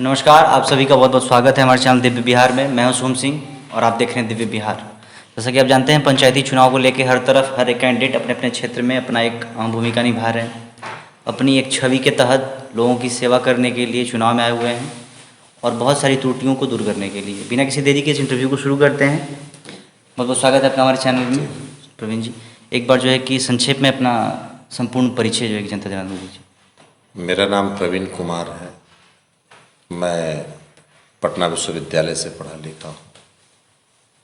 नमस्कार, आप सभी का बहुत बहुत स्वागत है हमारे चैनल दिव्य बिहार में। मैं हूं सोम सिंह और आप देख रहे हैं दिव्य बिहार। जैसा कि आप जानते हैं, पंचायती चुनाव को लेकर हर तरफ हर एक कैंडिडेट अपने अपने क्षेत्र में अपना एक अहम भूमिका निभा रहे हैं। अपनी एक छवि के तहत लोगों की सेवा करने के लिए चुनाव में आए हुए हैं और बहुत सारी त्रुटियों को दूर करने के लिए। बिना किसी देरी के इस इंटरव्यू को शुरू करते हैं। बहुत बहुत स्वागत है आपका हमारे चैनल में प्रवीण जी। एक बार जो है कि संक्षेप में अपना संपूर्ण परिचय जो है कि जनता जनार्दन दीजिए। मेरा नाम प्रवीण कुमार है। मैं पटना विश्वविद्यालय से पढ़ा लिखा हूँ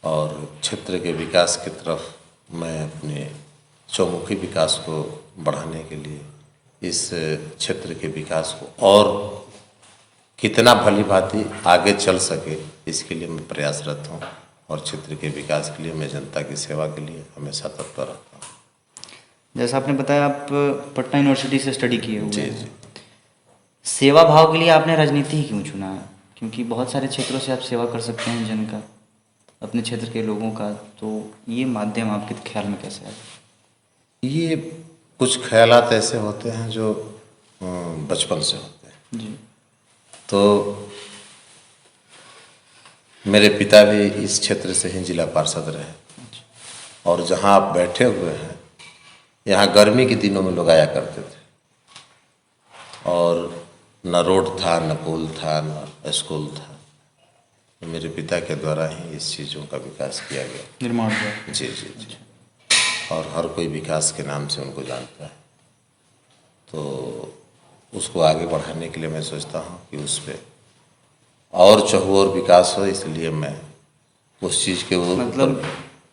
और क्षेत्र के विकास की तरफ मैं अपने चौमुखी विकास को बढ़ाने के लिए इस क्षेत्र के विकास को और कितना भली भांति आगे चल सके इसके लिए मैं प्रयासरत हूँ और क्षेत्र के विकास के लिए मैं जनता की सेवा के लिए हमेशा तत्पर रहता हूँ। जैसा आपने बताया, आप पटना यूनिवर्सिटी से स्टडी किए हुए जी हैं। जी। सेवा भाव के लिए आपने राजनीति ही क्यों चुना है? क्योंकि बहुत सारे क्षेत्रों से आप सेवा कर सकते हैं जन का, अपने क्षेत्र के लोगों का, तो ये माध्यम आपके ख्याल में कैसे आया? ये कुछ ख्यालात ऐसे होते हैं जो बचपन से होते हैं। जी। तो मेरे पिता भी इस क्षेत्र से ही जिला पार्षद रहे और जहाँ आप बैठे हुए हैं यहाँ गर्मी के दिनों में लोग आया करते थे और न रोड था, न पुल था, न स्कूल था। तो मेरे पिता के द्वारा ही इस चीज़ों का विकास किया गया, निर्माण हुआ। जी जी जी। और हर कोई विकास के नाम से उनको जानता है, तो उसको आगे बढ़ाने के लिए मैं सोचता हूँ कि उस पर और चहुओर विकास हो, इसलिए मैं उस चीज़ के मतलब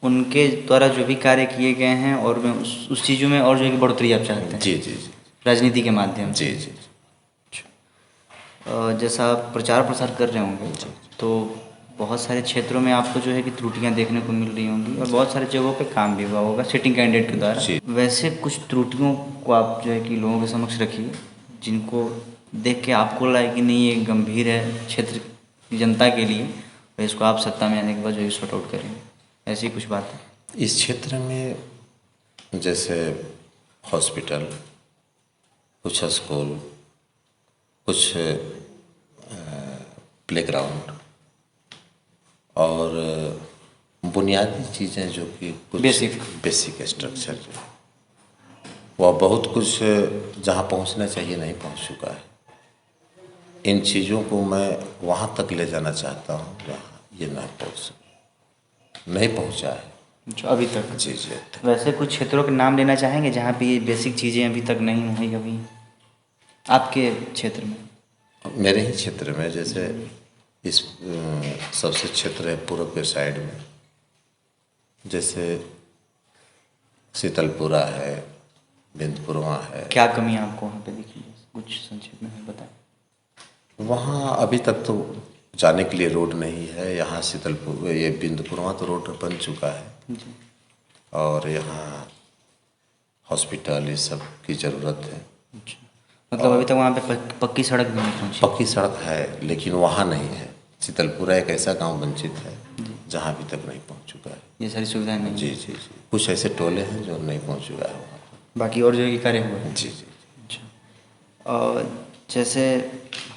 उनके द्वारा जो भी कार्य किए गए हैं और मैं उस चीज़ों में और जो है कि बढ़ोतरी आप चाहते हैं। जी जी जी। राजनीति के माध्यम से। जी जी। जैसा आप प्रचार प्रसार कर रहे होंगे तो बहुत सारे क्षेत्रों में आपको जो है कि त्रुटियां देखने को मिल रही होंगी और बहुत सारे जगहों पे काम भी हुआ होगा सिटिंग कैंडिडेट के द्वारा। वैसे कुछ त्रुटियों को आप जो है कि लोगों के समक्ष रखिए जिनको देख के आपको लगे कि नहीं ये गंभीर है क्षेत्र की जनता के लिए, और इसको आप सत्ता में आने के बाद जो है सॉर्ट आउट करेंगे। ऐसी कुछ बात है इस क्षेत्र में, जैसे हॉस्पिटल, कुछ स्कूल, कुछ प्लेग्राउंड और बुनियादी चीज़ें जो कि कुछ बेसिक स्ट्रक्चर जो है वह बहुत कुछ जहाँ पहुँचना चाहिए नहीं पहुँच चुका है। इन चीज़ों को मैं वहाँ तक ले जाना चाहता हूँ जहाँ ये नहीं पहुँचा है जो अभी तक। जी जी। वैसे कुछ क्षेत्रों के नाम लेना चाहेंगे जहाँ पे ये बेसिक चीज़ें अभी तक नहीं हुई अभी आपके क्षेत्र में? मेरे ही क्षेत्र में, जैसे इस सबसे क्षेत्र है पूर्व के साइड में, जैसे शीतलपुरा है, बिंदपुरवा है। क्या कमी आपको वहाँ पे दिखी है? कुछ संक्षेप में बताएं। वहाँ अभी तक तो जाने के लिए रोड नहीं है। यहाँ शीतलपुर, ये बिंदपुरवा तो रोड बन चुका है जी। और यहाँ हॉस्पिटल ये सब की ज़रूरत है। मतलब अभी तक वहाँ पे पक्की सड़क भी नहीं पहुँची? पक्की सड़क है लेकिन वहाँ नहीं है। शीतलपुरा एक ऐसा गांव वंचित है जहाँ अभी तक नहीं पहुँच चुका है। ये सारी सुविधाएं नहीं? जी जी जी। कुछ ऐसे टोले हैं जो नहीं पहुँच चुका है वहाँ पर। बाकी और जो कार्य हुआ है? जी जी। अच्छा। और जैसे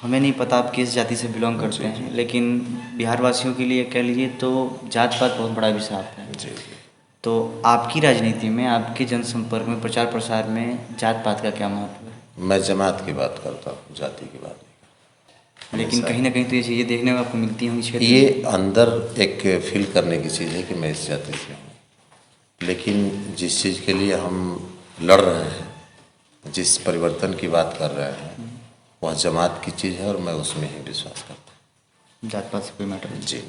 हमें नहीं पता आप किस जाति से बिलोंग करते हैं, लेकिन बिहार वासियों के लिए कह लीजिए तो जात पात बहुत बड़ा विषय है। जी जी। तो आपकी राजनीति में, आपके जनसंपर्क में, प्रचार प्रसार में जात पात का क्या महत्व है? मैं जमात की बात करता हूँ, जाति की बात नहीं। लेकिन कहीं ना कहीं तो ये चीज़ें देखने में आपको मिलती होंगी क्षेत्र में। ये अंदर एक फील करने की चीज़ है कि मैं इस जाति से हूँ, लेकिन जिस चीज़ के लिए हम लड़ रहे हैं, जिस परिवर्तन की बात कर रहे हैं, वह जमात की चीज़ है और मैं उसमें ही विश्वास करता हूँ। जात पात से कोई मैटर नहीं। जी।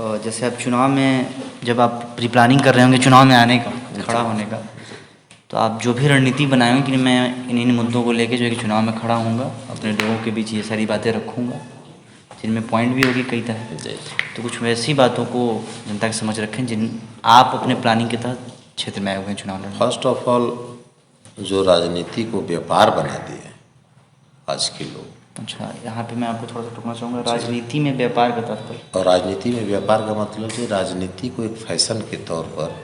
और जैसे आप चुनाव में, जब आप प्री प्लानिंग कर रहे होंगे चुनाव में आने का, खड़ा होने का, तो आप जो भी रणनीति बनाए होंगे कि मैं इन मुद्दों को लेके जो है कि चुनाव में खड़ा हूँगा, अपने लोगों के बीच ये सारी बातें रखूँगा, जिनमें पॉइंट भी होगी कई तरह। तो कुछ वैसी बातों को जनता के समझ रखें जिन आप अपने प्लानिंग के तहत क्षेत्र में आए हुए हैं चुनाव लड़ने। फर्स्ट ऑफ ऑल, जो राजनीति को व्यापार बना दिए आज के लोग। अच्छा, यहाँ पे मैं आपको थोड़ा सा टोकना चाहूँगा। राजनीति में व्यापार का तात्पर्य? और राजनीति में व्यापार का मतलब है राजनीति को एक फैशन के तौर पर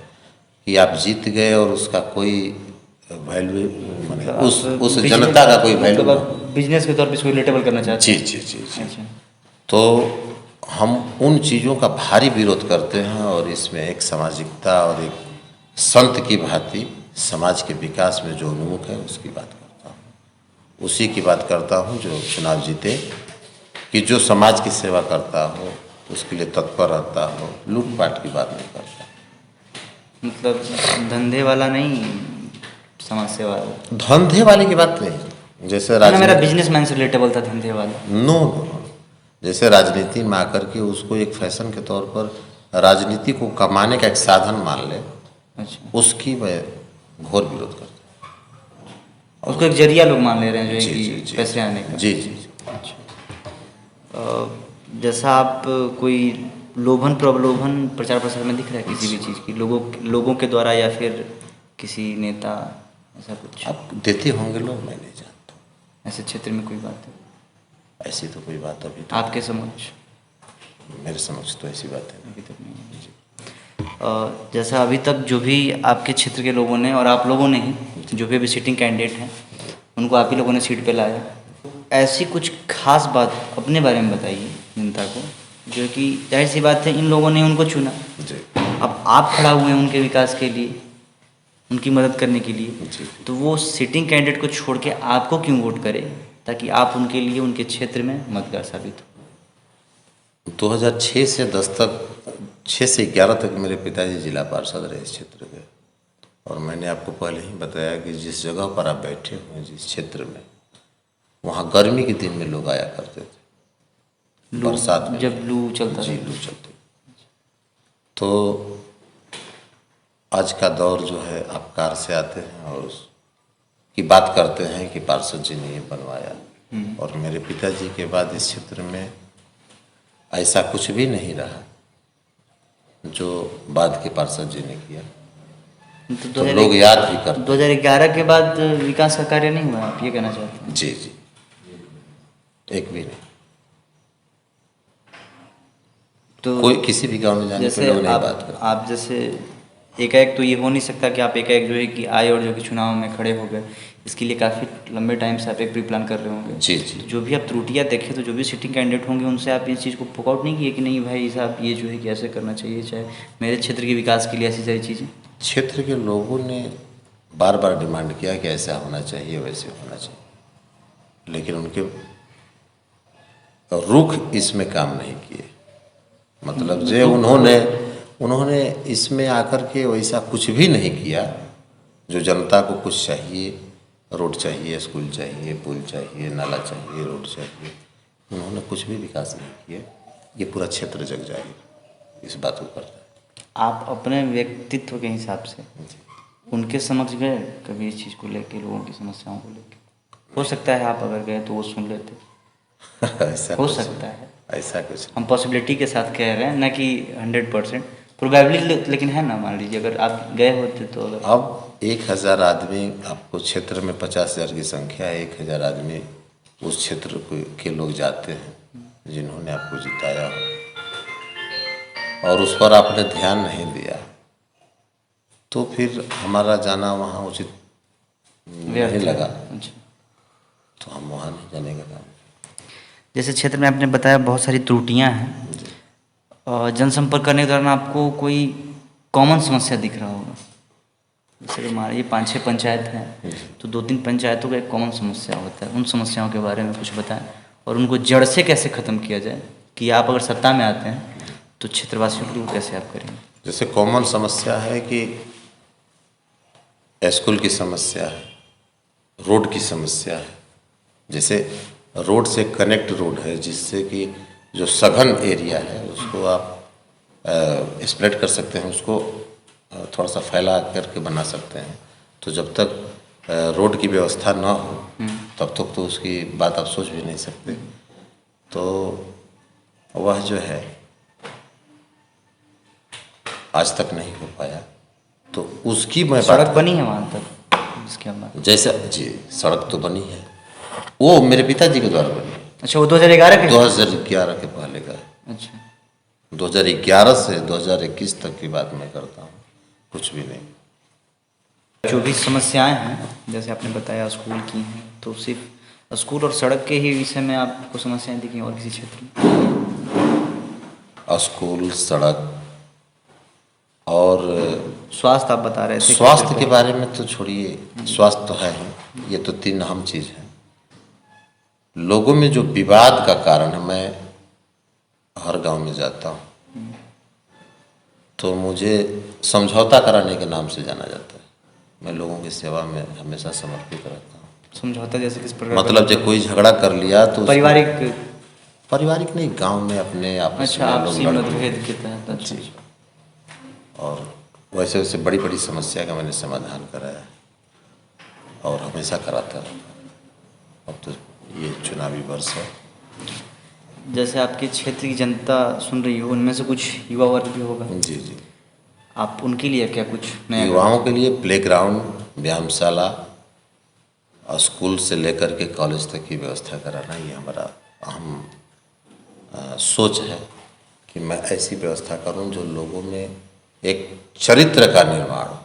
कि आप जीत गए और उसका कोई वैल्यू माने मतलब उस आप उस बिजनेस- जनता का कोई वैल्यू मतलब ना। आप बिजनेस के तौर पे इसको रिलेटेबल करना चाहते जी हैं? जी जी जी। अच्छा। तो हम उन चीज़ों का भारी विरोध करते हैं और इसमें एक सामाजिकता और एक संत की भांति समाज के विकास में जो उन्मुख है उसकी बात करता हूँ। उसी की बात करता हूँ जो चुनाव जीते, कि जो समाज की सेवा करता हो, उसके लिए तत्पर रहता हो, लूटपाट की बात नहीं करता। मतलब धंधे वाला नहीं, समाज सेवा वाला। धंधे वाले की बात नहीं, जैसे ना, मेरा राजनीति। बिजनेसमैन से रिलेटेबल था, धंधे वाला। नो नो नो, जैसे राजनीति में आकर के उसको एक फैशन के तौर पर राजनीति को कमाने का एक साधन मान ले, अच्छा, उसकी मैं घोर विरोध करता उसको एक जरिया लोग मान ले रहे हैं हूँ। जो है जी जी कि जी पैसे आने का। जी जी जी। जैसा आप कोई लोभन प्रलोभन प्रचार प्रसार में दिख रहा है किसी भी चीज़ की, लोगों के द्वारा या फिर किसी नेता, ऐसा कुछ अब देते होंगे लोग, मैं नहीं जानता। ऐसे क्षेत्र में कोई बात है ऐसी तो कोई बात अभी तो आपके समक्ष? मेरे समक्ष तो ऐसी बात है अभी तक नहीं है। जैसा अभी तक जो भी आपके क्षेत्र के लोगों ने और आप लोगों ने ही जो भी अभी सिटिंग कैंडिडेट हैं उनको आप ही लोगों ने सीट पे लाया, ऐसी कुछ खास बात अपने बारे में बताइए जनता को, जो कि जाहिर सी बात है इन लोगों ने उनको चुना, जी अब आप खड़ा हुए हैं उनके विकास के लिए, उनकी मदद करने के लिए, जी। तो वो सिटिंग कैंडिडेट को छोड़ के आपको क्यों वोट करे, ताकि आप उनके लिए उनके क्षेत्र में मददगार साबित हो। 2006 से 10 तक, 6 से 11 तक मेरे पिताजी जिला पार्षद रहे इस क्षेत्र के। और मैंने आपको पहले ही बताया कि जिस जगह पर आप बैठे हुए हैं, जिस क्षेत्र में, वहाँ गर्मी के दिन में लोग आया करते थे, बरसात में जब लू चलता जी था। लू चलती। तो आज का दौर जो है, आप कार से आते हैं और उसकी बात करते हैं कि पार्षद जी ने ये बनवाया, और मेरे पिताजी के बाद इस क्षेत्र में ऐसा कुछ भी नहीं रहा जो बाद के पार्षद जी ने किया। तो लोग याद भी करते 2011 के बाद विकास का कार्य नहीं हुआ, आप ये कहना चाहते हैं? जी जी, एक भी नहीं। तो कोई किसी भी गांव में जाने पे जैसे लोग नहीं बात करते। आप जैसे एकाएक तो ये हो नहीं सकता कि आप एकाएक जो है कि आए और जो कि चुनाव में खड़े हो गए, इसके लिए काफ़ी लंबे टाइम से आप एक प्री प्लान कर रहे होंगे। जी जी। जो भी आप त्रुटियां देखें, तो जो भी सिटिंग कैंडिडेट होंगे उनसे आप इस चीज़ को पुक आउट नहीं किए कि नहीं भाई साहब ये जो है कि ऐसे करना चाहिए, चाहे मेरे क्षेत्र के विकास के लिए ऐसी सारी चीज़ें? क्षेत्र के लोगों ने बार बार डिमांड किया कि ऐसा होना चाहिए, वैसे होना चाहिए, लेकिन उनके रुख इसमें काम नहीं किए। मतलब जो उन्होंने इसमें आकर के वैसा कुछ भी नहीं किया जो जनता को कुछ चाहिए, रोड चाहिए, स्कूल चाहिए, पुल चाहिए, नाला चाहिए, रोड चाहिए, उन्होंने कुछ भी विकास नहीं किया। ये पूरा क्षेत्र जग जाएगा, इस बात को करता है। आप अपने व्यक्तित्व के हिसाब से उनके समक्ष गए कभी इस चीज़ को लेके, लोगों की समस्याओं को लेके? हो सकता है आप अगर गए तो वो सुन लेते, ऐसा हो कुछ- सकता है। ऐसा कुछ हम पॉसिबिलिटी के साथ कह रहे हैं, ना कि 100% प्रोबेबली, लेकिन है ना, मान लीजिए अगर आप गए होते तो। अगर अब 1000 आदमी, आपको क्षेत्र में 50,000 की संख्या है, 1000 आदमी उस क्षेत्र के लोग जाते हैं जिन्होंने आपको जिताया हो, और उस पर आपने ध्यान नहीं दिया, तो फिर हमारा जाना वहाँ उचित नहीं लगा, अच्छा, तो हम वहाँ नहीं जाने का काम। जैसे क्षेत्र में आपने बताया बहुत सारी त्रुटियां हैं, और जनसंपर्क करने के दौरान आपको कोई कॉमन समस्या दिख रहा होगा। जैसे हमारे ये 5-6 पंचायत हैं, तो 2-3 पंचायतों का एक कॉमन समस्या होता है, उन समस्याओं के बारे में कुछ बताएं, और उनको जड़ से कैसे ख़त्म किया जाए, कि आप अगर सत्ता में आते हैं तो क्षेत्रवासियों के लिए वो कैसे आप करेंगे? जैसे कॉमन समस्या है कि स्कूल की समस्या है, रोड की समस्या है। जैसे रोड से कनेक्ट रोड है, जिससे कि जो सघन एरिया है उसको आप स्प्रेड कर सकते हैं, उसको थोड़ा सा फैला करके बना सकते हैं। तो जब तक रोड की व्यवस्था ना हो तब तक तो उसकी बात आप सोच भी नहीं सकते। तो वह जो है आज तक नहीं हो पाया, तो उसकी मैं सड़क बनी है वहाँ तक, इसके बाद? जैसा जी, सड़क तो बनी है, वो मेरे पिताजी के द्वारा बनी। अच्छा, वो 2011 के? 2011 के पहले का। अच्छा, 2011 से 2021 तक की बात मैं करता हूँ, कुछ भी नहीं। जो भी समस्याएं हैं जैसे आपने बताया स्कूल की हैं, तो सिर्फ स्कूल और सड़क के ही विषय में आपको समस्याएं दिखी और किसी क्षेत्र में? स्कूल, सड़क और स्वास्थ्य आप बता रहे थे। स्वास्थ्य के बारे में तो छोड़िए, स्वास्थ्य तो है ही, ये तो 3 अहम चीज़ है। लोगों में जो विवाद का कारण है, मैं हर गांव में जाता हूँ तो मुझे समझौता कराने के नाम से जाना जाता है। मैं लोगों की सेवा में हमेशा समर्पित रहता हूँ। समझौता जैसे किस प्रकार? मतलब जब कोई झगड़ा कर लिया तो पारिवारिक नहीं, गांव में अपने आपस अच्छा, में आपसी लोग मतभेद के तहत। अच्छा, जी। और वैसे वैसे बड़ी बड़ी समस्या का मैंने समाधान कराया और हमेशा कराता रहता। अब तो ये चुनावी वर्ष है। जैसे आपके क्षेत्र की जनता सुन रही हो, उनमें से कुछ युवा वर्ग भी होगा। जी जी। आप उनके लिए क्या कुछ नया? युवाओं के लिए प्लेग्राउंड, व्यायामशाला और स्कूल से लेकर के कॉलेज तक की व्यवस्था कराना, ये हमारा अहम सोच है कि मैं ऐसी व्यवस्था करूं जो लोगों में एक चरित्र का निर्माण हो।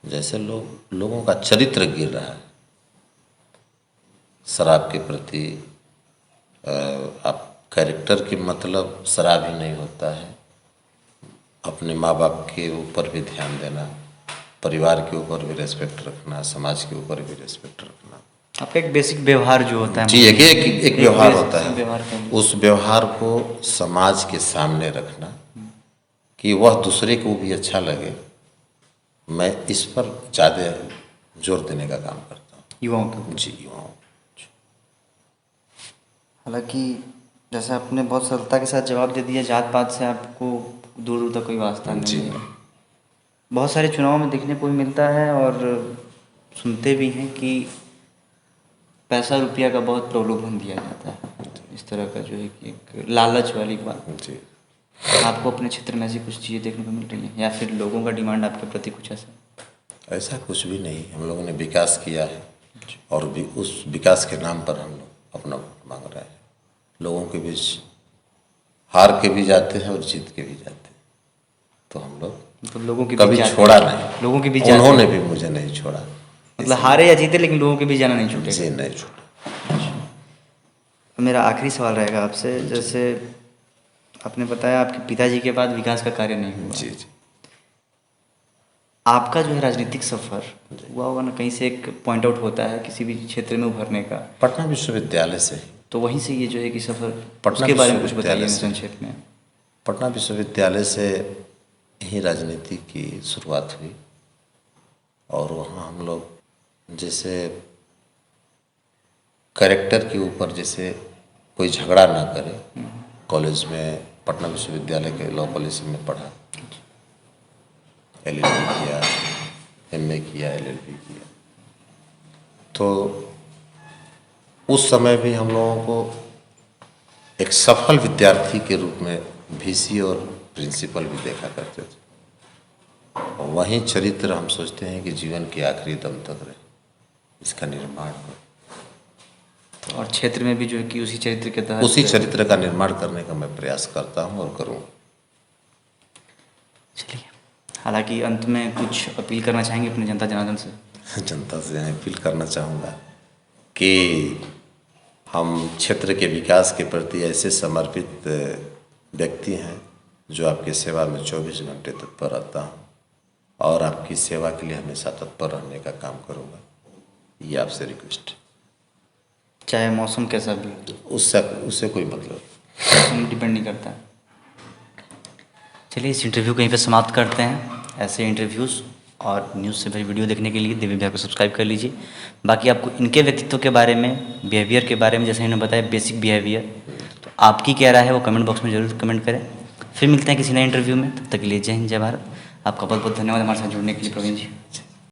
जैसे लोगों का चरित्र गिर रहा है शराब के प्रति। आप कैरेक्टर के मतलब शराब ही नहीं होता है, अपने माँ बाप के ऊपर भी ध्यान देना, परिवार के ऊपर भी रेस्पेक्ट रखना, समाज के ऊपर भी रेस्पेक्ट रखना। आपका एक बेसिक व्यवहार जो होता है जी, एक व्यवहार होता है। व्यवहार उस व्यवहार को समाज के सामने रखना कि वह दूसरे को भी अच्छा लगे, मैं इस पर ज़्यादा जोर देने का काम करता हूँ युवाओं को। जी, युवाओं। हालांकि जैसे आपने बहुत सरलता के साथ जवाब दे दिया, जात पात से आपको दूर दूर तक कोई वास्ता नहीं है। बहुत सारे चुनाव में देखने को भी मिलता है और सुनते भी हैं कि पैसा रुपया का बहुत प्रलोभन दिया जाता है, इस तरह का जो है कि एक लालच वाली बात। जी। आपको अपने क्षेत्र में ऐसी कुछ चीज़ें देखने को मिल रही हैं या फिर लोगों का डिमांड आपके प्रति कुछ ऐसा कुछ भी नहीं। हम लोगों ने विकास किया है और भी उस विकास के नाम पर हम लोग अपना वोट मांग रहे हैं। लोगों के बीच हार के भी जाते हैं और जीत के भी जाते हैं, तो हम लोग मतलब लोगों के कभी छोड़ा नहीं। लोगों के बीच उन्होंने भी मुझे नहीं छोड़ा। मतलब हारे या जीते लेकिन लोगों के बीच जाना नहीं छूटेगा। जी, नहीं छूटा। मेरा आखिरी सवाल रहेगा आपसे, जैसे आपने बताया आपके पिताजी के बाद विकास का कार्य नहीं हुआ। जी जी। आपका जो है राजनीतिक सफ़र हुआ होगा ना, कहीं से एक पॉइंट आउट होता है किसी भी क्षेत्र में उभरने का? पटना विश्वविद्यालय से। तो वहीं से ये जो है कि सफ़र, पटना उसके बारे में कुछ बताइए विश्वविद्यालय से। संक्षेप में। पटना विश्वविद्यालय से ही राजनीति की शुरुआत हुई और वहाँ हम लोग जैसे कैरेक्टर के ऊपर जैसे कोई झगड़ा ना करे, कॉलेज में पटना विश्वविद्यालय के लॉ कॉलेज में पढ़ा, LLB किया, MA किया, LLB किया। तो उस समय भी हम लोगों को एक सफल विद्यार्थी के रूप में VC और प्रिंसिपल भी देखा करते थे। और वहीं चरित्र हम सोचते हैं कि जीवन के आखिरी दम तक रहे, इसका निर्माण हो। और क्षेत्र में भी जो है कि उसी चरित्र के तहत, उसी चरित्र का निर्माण करने का मैं प्रयास करता हूँ और करूँगा। चलिए, हालांकि अंत में कुछ अपील करना चाहेंगे अपने जनता जनार्दन से? जनता से अपील करना चाहूँगा कि हम क्षेत्र के विकास के प्रति ऐसे समर्पित व्यक्ति हैं जो आपकी सेवा में 24 घंटे तत्पर रहता हूँ और आपकी सेवा के लिए हमेशा तत्पर रहने का काम करूँगा। ये आपसे रिक्वेस्ट, चाहे मौसम कैसा भी, उससे कोई मतलब डिपेंड नहीं करता। चलिए, इस इंटरव्यू को यहीं पे समाप्त करते हैं। ऐसे इंटरव्यूज़ और न्यूज़ से भरी वीडियो देखने के लिए दिव्य बिहार को सब्सक्राइब कर लीजिए। बाकी आपको इनके व्यक्तित्व के बारे में, बिहेवियर के बारे में, जैसे इन्होंने बताया बेसिक बिहेवियर, तो आपकी क्या राय है वो कमेंट बॉक्स में जरूर कमेंट करें। फिर मिलते हैं किसी नए इंटरव्यू में, तब तक के लिए जय हिंद, जय भारत। आपका बहुत बहुत धन्यवाद हमारे साथ जुड़ने के लिए प्रवीण जी।